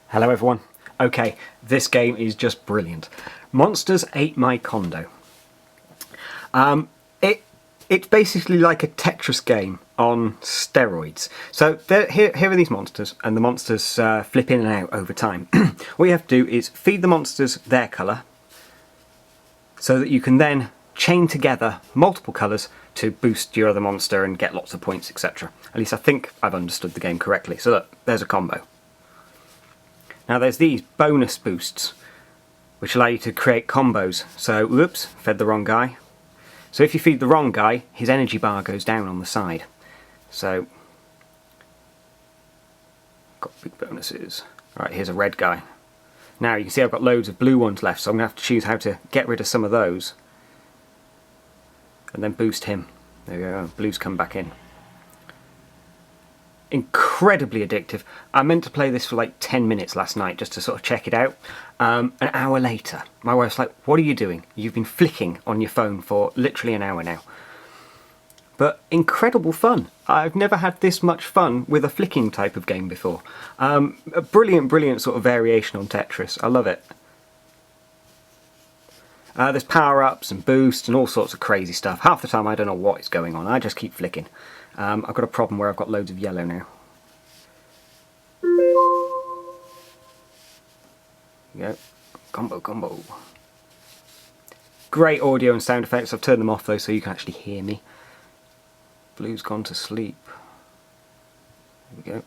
Hello everyone. Okay, this game is just brilliant. Monsters Ate My Condo. It it's basically like a Tetris game on steroids. So here are these monsters, and the monsters flip in and out over time. What you have to do is feed the monsters their colour, so that you can then chain together multiple colours to boost your other monster and get lots of points, etc. At least I think I've understood the game correctly. So look, there's a combo. Now there's these bonus boosts, which allow you to create combos. So, whoops, fed the wrong guy. So if you feed the wrong guy, his energy bar goes down on the side. So, got big bonuses. Right, here's a red guy. Now you can see I've got loads of blue ones left, so I'm going to have to choose how to get rid of some of those. And then boost him. There we go, blue's come back in. Incredibly addictive. I meant to play this for like 10 minutes last night just to sort of check it out. An hour later, my wife's like, "What are you doing? You've been flicking on your phone for literally an hour now." But incredible fun. I've never had this much fun with a flicking type of game before. A brilliant sort of variation on Tetris. I love it. There's power-ups and boosts and all sorts of crazy stuff. Half the time I don't know what is going on. I just keep flicking. I've got a problem where I've got loads of yellow now. There you go. Combo. Great audio and sound effects. I've turned them off though so you can actually hear me. Blue's gone to sleep. There we go.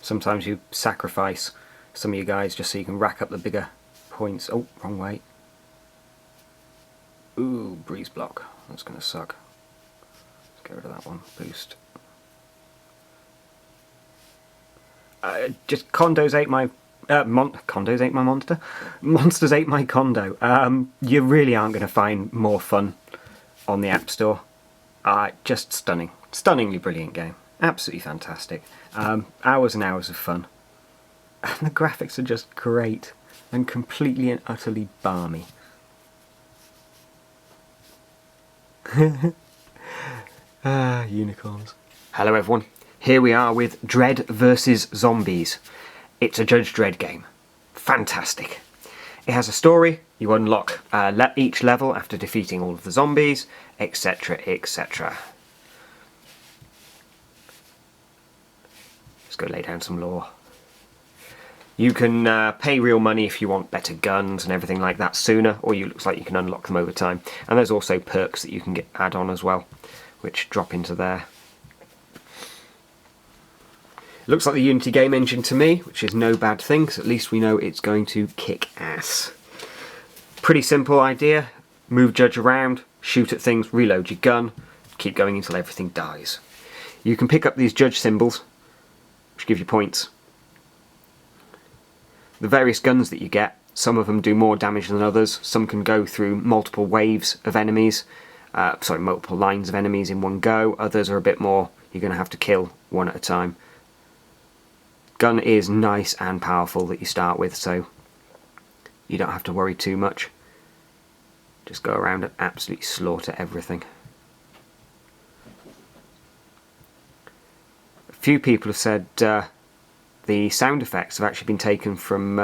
Sometimes you sacrifice some of you guys just so you can rack up the bigger points. Oh, wrong way. Ooh, breeze block. That's going to suck. Let's get rid of that one. Boost. Just condos ate my... condos ate my monster? Monsters ate my condo. You really aren't going to find more fun on the App Store. Just stunning. Stunningly brilliant game. Absolutely fantastic. Hours and hours of fun. And the graphics are just great and completely and utterly balmy. Unicorns. Hello everyone. Here we are with Dread vs Zombies. It's a Judge Dredd game. Fantastic. It has a story. You unlock each level after defeating all of the zombies, etc, etc. Let's go lay down some lore. You can pay real money if you want better guns and everything like that sooner, or you looks like you can unlock them over time. And there's also perks that you can add on as well, which drop into there. It looks like the Unity game engine to me, which is no bad thing, because at least we know it's going to kick ass. Pretty simple idea. Move Judge around, shoot at things, reload your gun, keep going until everything dies. You can pick up these Judge symbols, which give you points. The various guns that you get, some of them do more damage than others. Some can go through multiple waves of enemies, multiple lines of enemies in one go. Others are a bit more, you're going to have to kill one at a time. Gun is nice and powerful that you start with, so you don't have to worry too much. Just go around and absolutely slaughter everything. A few people have said the sound effects have actually been taken from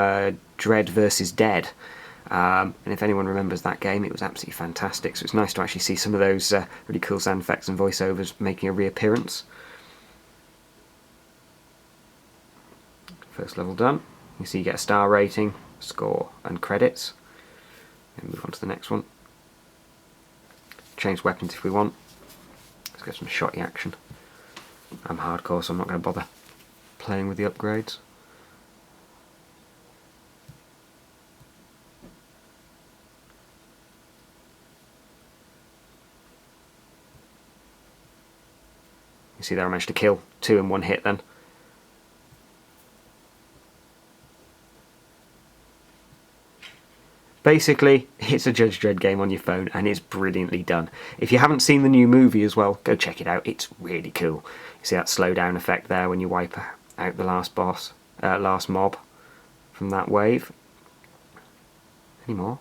Dread vs Dead. And if anyone remembers that game, it was absolutely fantastic. So it's nice to actually see some of those really cool sound effects and voiceovers making a reappearance. First level done. You see you get a star rating, score and credits. And move on to the next one. Change weapons if we want. Let's get some shotty action. I'm hardcore, so I'm not going to bother playing with the upgrades. You see there I managed to kill 2 in one hit then. Basically, it's a Judge Dredd game on your phone and it's brilliantly done. If you haven't seen the new movie as well, go check it out. It's really cool. You see that slow down effect there when you wipe out the last boss, last mob from that wave. Any more?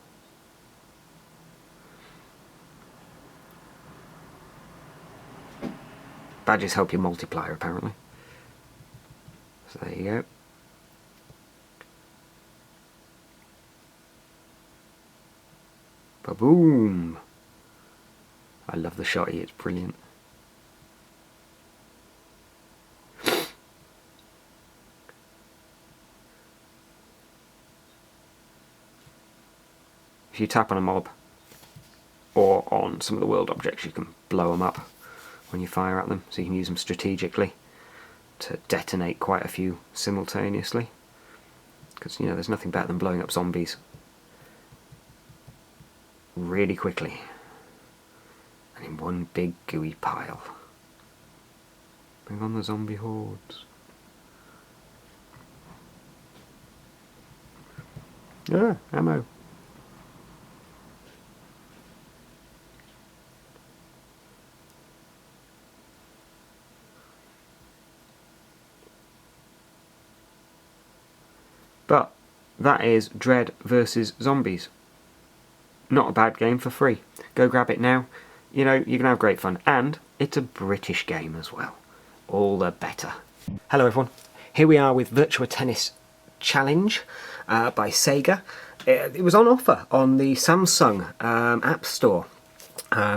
Badges help your multiplier apparently. So there you go. Ba-boom! I love the shotty, it's brilliant. If you tap on a mob or on some of the world objects, you can blow them up when you fire at them, so you can use them strategically to detonate quite a few simultaneously, because you know there's nothing better than blowing up zombies really quickly and in one big gooey pile. Bring on the zombie hordes. Ah, ammo. But that is Dread versus Zombies. Not a bad game for free. Go grab it now. You know, you can have great fun. And it's a British game as well. All the better. Hello everyone. Here we are with Virtua Tennis Challenge by Sega. It was on offer on the Samsung App Store,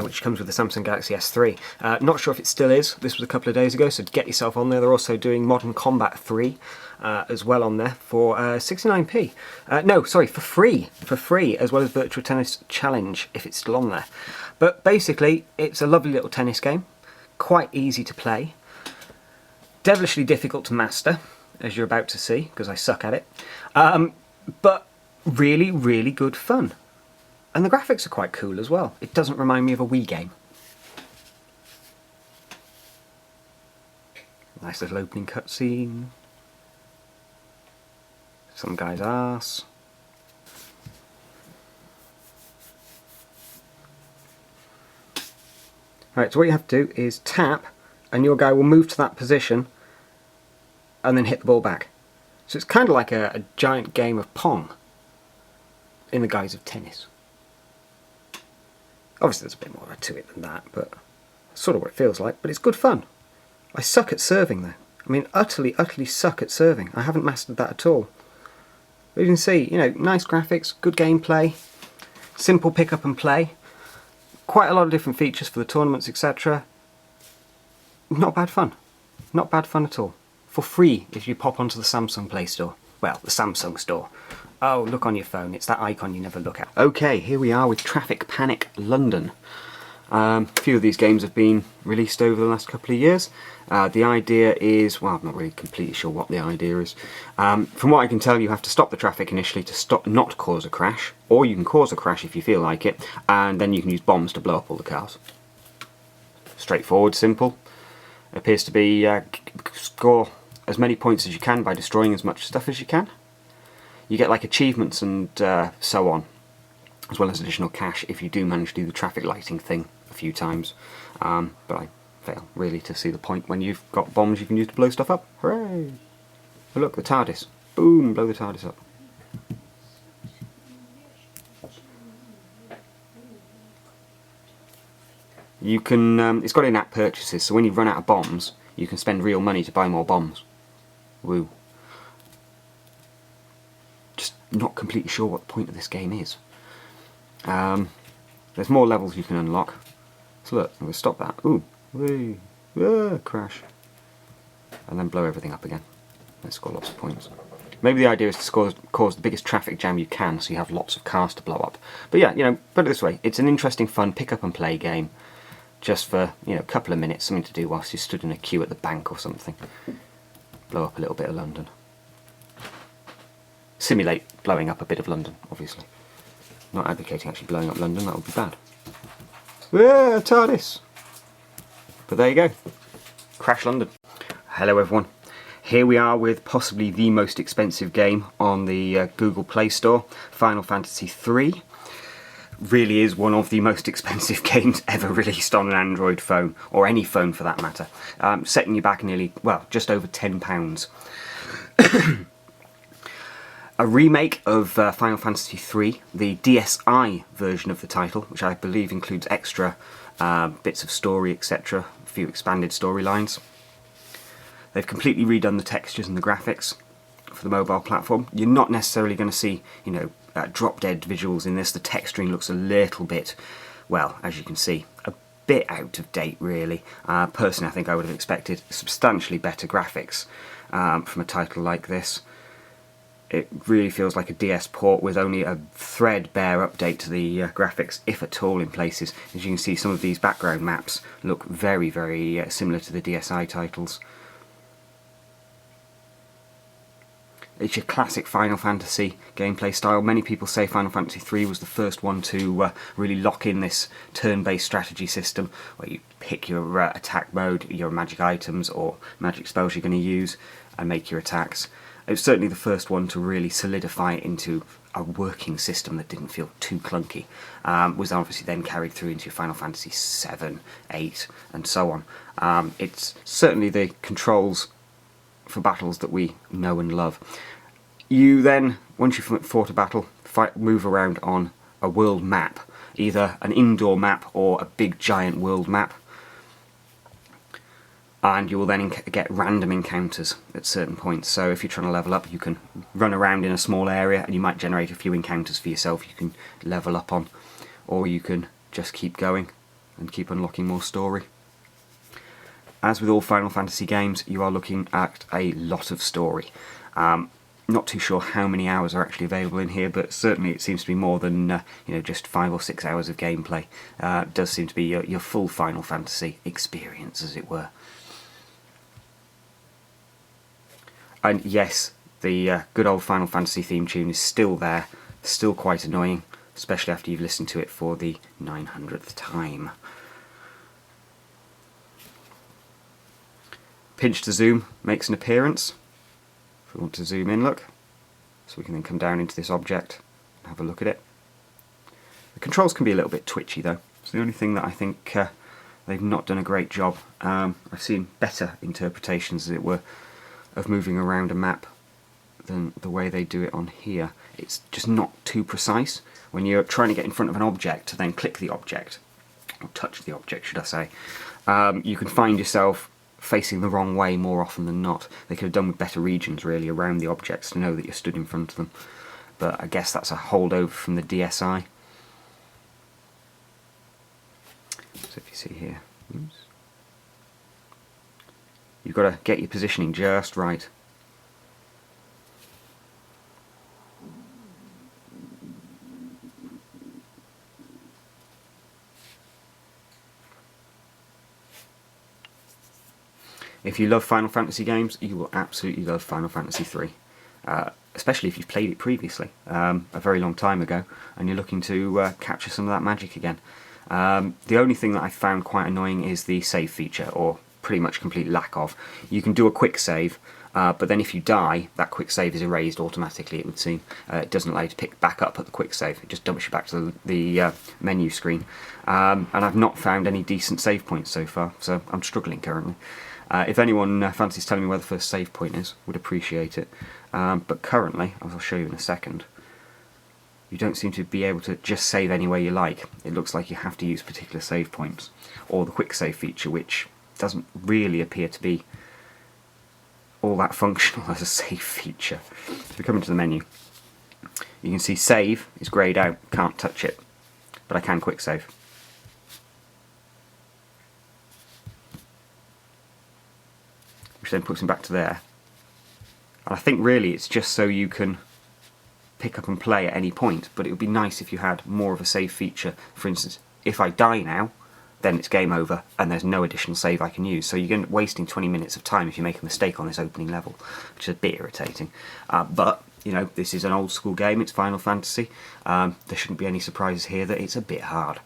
which comes with the Samsung Galaxy S3. Not sure if it still is. This was a couple of days ago, so get yourself on there. They're also doing Modern Combat 3 as well on there for 69p. No, sorry, for free. For free, as well as Virtua Tennis Challenge, if it's still on there. But basically, it's a lovely little tennis game. Quite easy to play. Devilishly difficult to master, as you're about to see, because I suck at it. But really, really good fun. And the graphics are quite cool as well. It doesn't remind me of a Wii game. Nice little opening cutscene. Some guy's arse. Right, so what you have to do is tap, and your guy will move to that position, and then hit the ball back. So it's kind of like a giant game of Pong, in the guise of tennis. Obviously there's a bit more to it than that, but that's sort of what it feels like, but it's good fun. I suck at serving though. I mean, utterly suck at serving. I haven't mastered that at all. But you can see, you know, nice graphics, good gameplay, simple pick up and play, quite a lot of different features for the tournaments, etc. Not bad fun. Not bad fun at all. For free if you pop onto the Samsung Play Store. Well, the Samsung Store. Oh, look on your phone. It's that icon you never look at. Okay, here we are with Traffic Panic London. A few of these games have been released over the last couple of years. The idea is, well, I'm not really completely sure what the idea is. From what I can tell, you have to stop the traffic initially to not cause a crash, or you can cause a crash if you feel like it, and then you can use bombs to blow up all the cars. Straightforward, simple. It appears to be score as many points as you can by destroying as much stuff as you can. You get like achievements and so on, as well as additional cash if you do manage to do the traffic lighting thing a few times. But I fail really to see the point when you've got bombs you can use to blow stuff up. Hooray! Oh look, the TARDIS. Boom! Blow the TARDIS up. You can, it's got in-app purchases, so when you run out of bombs, you can spend real money to buy more bombs. Woo. Just not completely sure what the point of this game is. There's more levels you can unlock. So look, I'm going to stop that. Ooh, wee, crash. And then blow everything up again. Let's score lots of points. Maybe the idea is to cause the biggest traffic jam you can, so you have lots of cars to blow up. But yeah, you know, put it this way, it's an interesting, fun pick up and play game. Just for, you know, a couple of minutes, something to do whilst you stood in a queue at the bank or something. Blow up a little bit of London. Simulate blowing up a bit of London, obviously. Not advocating actually blowing up London, that would be bad. Yeah, TARDIS! But there you go. Crash London. Hello everyone. Here we are with possibly the most expensive game on the Google Play Store, Final Fantasy III. Really is one of the most expensive games ever released on an Android phone, or any phone for that matter. Setting you back nearly, well, just over £10. A remake of Final Fantasy III, the DSi version of the title, which I believe includes extra bits of story, etc., a few expanded storylines. They've completely redone the textures and the graphics for the mobile platform. You're not necessarily going to see, drop-dead visuals in this. The texturing looks a little bit, well, as you can see, a bit out of date, really. Personally, I think I would have expected substantially better graphics from a title like this. It really feels like a DS port with only a threadbare update to the graphics, if at all, in places. As you can see, some of these background maps look very, very similar to the DSi titles. It's your classic Final Fantasy gameplay style. Many people say Final Fantasy III was the first one to really lock in this turn-based strategy system, where you pick your attack mode, your magic items or magic spells you're going to use, and make your attacks. It was certainly the first one to really solidify it into a working system that didn't feel too clunky. Was obviously then carried through into Final Fantasy VII, VIII, and so on. It's certainly the controls for battles that we know and love. You then, once you've fought a battle, move around on a world map, either an indoor map or a big giant world map. And you will then get random encounters at certain points. So if you're trying to level up, you can run around in a small area and you might generate a few encounters for yourself you can level up on. Or you can just keep going and keep unlocking more story. As with all Final Fantasy games, you are looking at a lot of story. Not too sure how many hours are actually available in here, but certainly it seems to be more than just 5 or 6 hours of gameplay. It does seem to be your full Final Fantasy experience, as it were. And yes, the good old Final Fantasy theme tune is still there, still quite annoying, especially after you've listened to it for the 900th time. Pinch to zoom makes an appearance. If we want to zoom in, look. So we can then come down into this object and have a look at it. The controls can be a little bit twitchy though. It's the only thing that I think they've not done a great job. I've seen better interpretations, as it were, of moving around a map than the way they do it on here. It's just not too precise. When you're trying to get in front of an object to then click the object, or touch the object should I say, you can find yourself facing the wrong way more often than not. They could have done with better regions really around the objects to know that you're stood in front of them. But I guess that's a holdover from the DSi. So if you see here, oops. You've got to get your positioning just right. If you love Final Fantasy games, you will absolutely love Final Fantasy III. Especially if you've played it previously, a very long time ago, and you're looking to capture some of that magic again. The only thing that I found quite annoying is the save feature, or pretty much complete lack of. You can do a quick save, but then if you die, that quick save is erased automatically, it would seem. It doesn't allow you to pick back up at the quick save, it just dumps you back to the menu screen. And I've not found any decent save points so far, so I'm struggling currently. If anyone fancies telling me where the first save point is, would appreciate it. But currently, as I'll show you in a second, you don't seem to be able to just save anywhere you like. It looks like you have to use particular save points, or the quick save feature, which doesn't really appear to be all that functional as a save feature. If we come into the menu, you can see save is greyed out, can't touch it, but I can quick save. Which then puts him back to there. And I think really it's just so you can pick up and play at any point, but it would be nice if you had more of a save feature. For instance, if I die now, then it's game over and there's no additional save I can use. So you're going to wasting 20 minutes of time if you make a mistake on this opening level, which is a bit irritating. But, you know, this is an old school game, it's Final Fantasy. There shouldn't be any surprises here that it's a bit hard.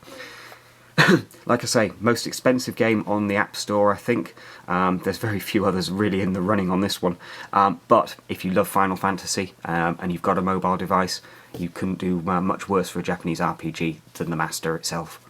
Like I say, most expensive game on the App Store, I think. There's very few others really in the running on this one. But if you love Final Fantasy and you've got a mobile device, you couldn't do much worse for a Japanese RPG than the Master itself.